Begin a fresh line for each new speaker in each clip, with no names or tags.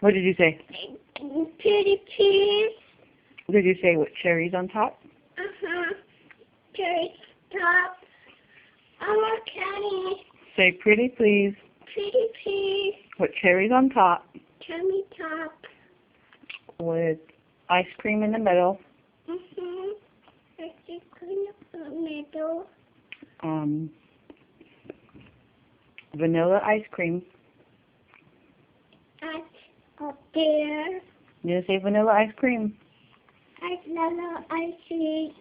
What did you say?
Pretty please.
Did you say with cherries on top?
Pretty top. I want candy.
Say pretty please.
Pretty please.
With cherries on top.
Tummy top.
With ice cream in the middle.
Ice cream in the middle.
Vanilla ice cream.
That's up there.
You didn't say vanilla ice cream.
I love ice cream.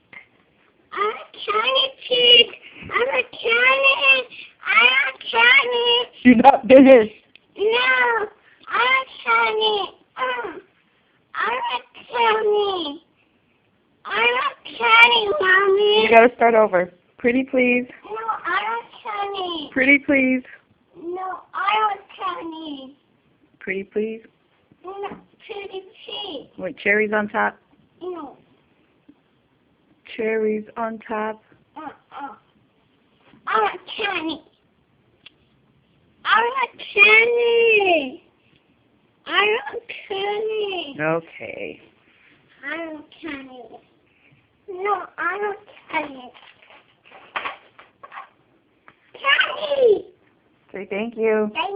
I'm a candy pig. I'm a candy. I'm a candy.
You're not finished.
No, I'm a candy. I'm a candy. I'm a candy, Mommy.
You gotta start over. Pretty please.
No, I'm a candy.
Pretty please.
No, I'm a candy.
Pretty please.
No, pretty pig.
With cherries on top.
No.
Cherries on top.
I'm a candy. I'm a candy. I'm a candy.
Okay.
I'm a candy. No, I'm a candy. Candy!
Say thank you.
Thank